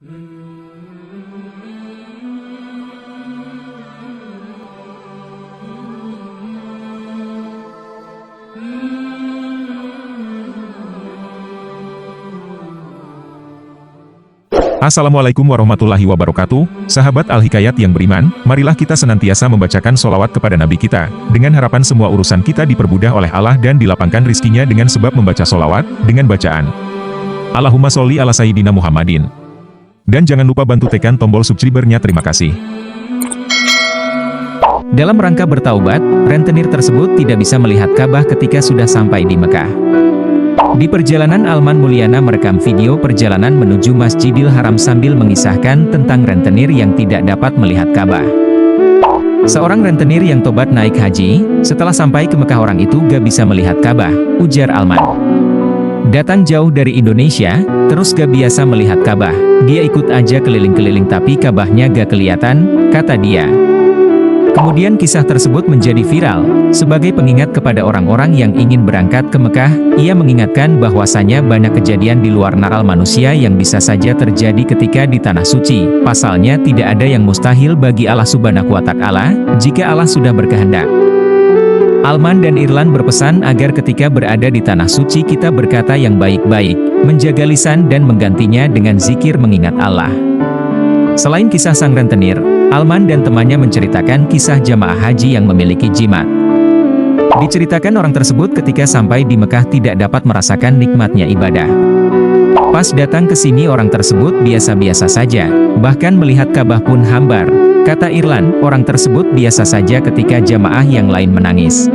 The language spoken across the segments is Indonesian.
Assalamualaikum warahmatullahi wabarakatuh, sahabat Al-Hikayat yang beriman, marilah kita senantiasa membacakan sholawat kepada Nabi kita, dengan harapan semua urusan kita dipermudah oleh Allah dan dilapangkan rizkinya dengan sebab membaca sholawat, dengan bacaan Allahumma sholli ala Sayyidina Muhammadin. Dan jangan lupa bantu tekan tombol subscriber-nya, terima kasih. Dalam rangka bertaubat, rentenir tersebut tidak bisa melihat Ka'bah ketika sudah sampai di Mekah. Di perjalanan Alman Mulyana merekam video perjalanan menuju Masjidil Haram sambil mengisahkan tentang rentenir yang tidak dapat melihat Ka'bah. Seorang rentenir yang tobat naik haji, setelah sampai ke Mekah orang itu gak bisa melihat Ka'bah, ujar Alman. Datang jauh dari Indonesia, terus gak biasa melihat Ka'bah, dia ikut aja keliling-keliling tapi Ka'bahnya gak kelihatan, kata dia. Kemudian kisah tersebut menjadi viral, sebagai pengingat kepada orang-orang yang ingin berangkat ke Mekah. Ia mengingatkan bahwasanya banyak kejadian di luar nalar manusia yang bisa saja terjadi ketika di Tanah Suci. Pasalnya tidak ada yang mustahil bagi Allah Subhanahu wa Ta'ala, jika Allah sudah berkehendak. Alman dan Irlan berpesan agar ketika berada di Tanah Suci kita berkata yang baik-baik, menjaga lisan dan menggantinya dengan zikir mengingat Allah. Selain kisah sang rentenir, Alman dan temannya menceritakan kisah jamaah haji yang memiliki jimat. Diceritakan orang tersebut ketika sampai di Mekah tidak dapat merasakan nikmatnya ibadah. Pas datang ke sini orang tersebut biasa-biasa saja, bahkan melihat Ka'bah pun hambar. Kata Irlan, orang tersebut biasa saja ketika jamaah yang lain menangis.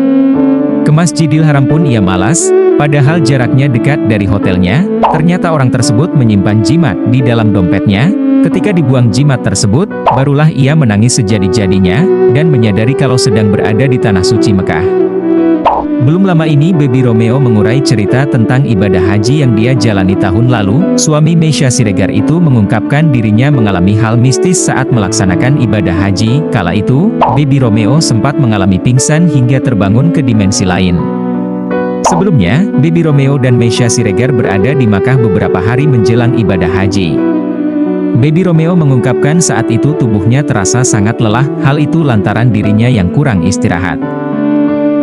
Ke Masjidil Haram pun ia malas, padahal jaraknya dekat dari hotelnya. Ternyata orang tersebut menyimpan jimat di dalam dompetnya. Ketika dibuang jimat tersebut, barulah ia menangis sejadi-jadinya, dan menyadari kalau sedang berada di Tanah Suci Mekah. Belum lama ini Baby Romeo mengurai cerita tentang ibadah haji yang dia jalani tahun lalu. Suami Meisya Siregar itu mengungkapkan dirinya mengalami hal mistis saat melaksanakan ibadah haji. Kala itu, Baby Romeo sempat mengalami pingsan hingga terbangun ke dimensi lain. Sebelumnya, Baby Romeo dan Meisya Siregar berada di Makkah beberapa hari menjelang ibadah haji. Baby Romeo mengungkapkan saat itu tubuhnya terasa sangat lelah, hal itu lantaran dirinya yang kurang istirahat.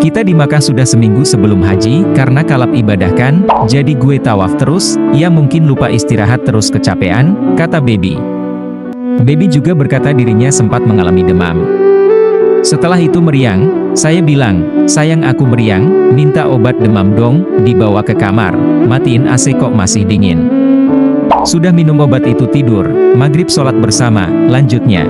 Kita di Makkah sudah seminggu sebelum haji, karena kalap ibadah kan, jadi gue tawaf terus, ya mungkin lupa istirahat terus kecapean, kata Baby. Baby juga berkata dirinya sempat mengalami demam. Setelah itu meriang, saya bilang, sayang aku meriang, minta obat demam dong, dibawa ke kamar, matiin AC kok masih dingin. Sudah minum obat itu tidur, maghrib sholat bersama, lanjutnya.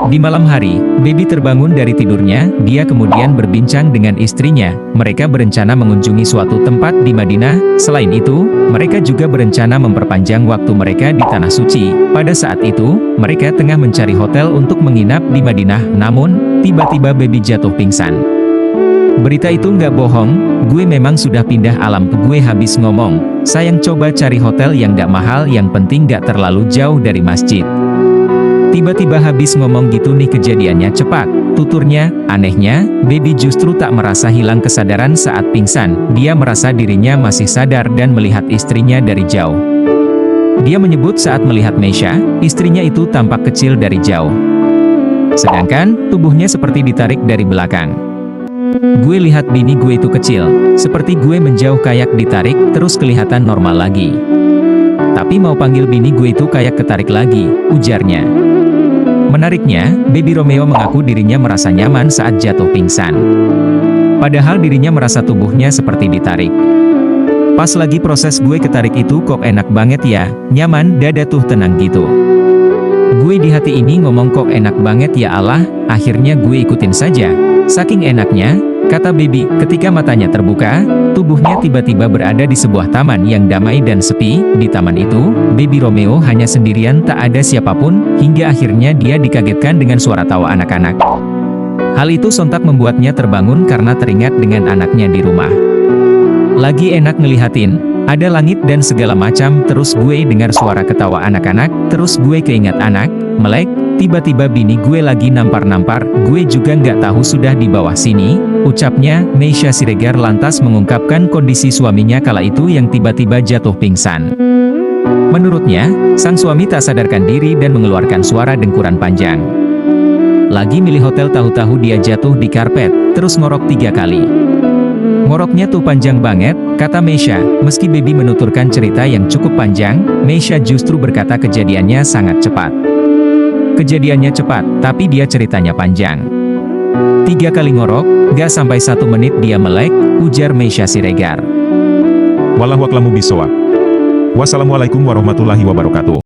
Di malam hari, Baby terbangun dari tidurnya, dia kemudian berbincang dengan istrinya, mereka berencana mengunjungi suatu tempat di Madinah. Selain itu, mereka juga berencana memperpanjang waktu mereka di Tanah Suci. Pada saat itu, mereka tengah mencari hotel untuk menginap di Madinah, namun, tiba-tiba Baby jatuh pingsan. Berita itu nggak bohong, gue memang sudah pindah alam. Gue habis ngomong, sayang coba cari hotel yang nggak mahal, yang penting nggak terlalu jauh dari masjid. Tiba-tiba habis ngomong gitu nih kejadiannya cepat, tuturnya. Anehnya, Baby justru tak merasa hilang kesadaran saat pingsan, dia merasa dirinya masih sadar dan melihat istrinya dari jauh. Dia menyebut saat melihat Meisya, istrinya itu tampak kecil dari jauh. Sedangkan, tubuhnya seperti ditarik dari belakang. Gue lihat bini gue itu kecil, seperti gue menjauh kayak ditarik, terus kelihatan normal lagi. Tapi mau panggil bini gue itu kayak ketarik lagi, ujarnya. Menariknya, Baby Romeo mengaku dirinya merasa nyaman saat jatuh pingsan. Padahal dirinya merasa tubuhnya seperti ditarik. Pas lagi proses gue ketarik itu kok enak banget ya, nyaman, dada tuh tenang gitu. Gue di hati ini ngomong kok enak banget ya Allah, akhirnya gue ikutin saja. Saking enaknya, kata Baby, ketika matanya terbuka, tubuhnya tiba-tiba berada di sebuah taman yang damai dan sepi. Di taman itu, Baby Romeo hanya sendirian, tak ada siapapun, hingga akhirnya dia dikagetkan dengan suara tawa anak-anak. Hal itu sontak membuatnya terbangun karena teringat dengan anaknya di rumah. Lagi enak ngelihatin, ada langit dan segala macam, terus gue dengar suara ketawa anak-anak, terus gue keingat anak, melek. Tiba-tiba bini gue lagi nampar-nampar, gue juga nggak tahu sudah di bawah sini, ucapnya. Meisya Siregar lantas mengungkapkan kondisi suaminya kala itu yang tiba-tiba jatuh pingsan. Menurutnya, sang suami tak sadarkan diri dan mengeluarkan suara dengkuran panjang. Lagi milih hotel tahu-tahu dia jatuh di karpet, terus ngorok 3 kali. Ngoroknya tuh panjang banget, kata Meisha. Meski Baby menuturkan cerita yang cukup panjang, Meisha justru berkata kejadiannya sangat cepat. Kejadiannya cepat, tapi dia ceritanya panjang. 3 kali ngorok, gak sampai 1 menit dia melek, ujar Meisha Siregar. Wallahu a'lamu bishawab. Wassalamualaikum warahmatullahi wabarakatuh.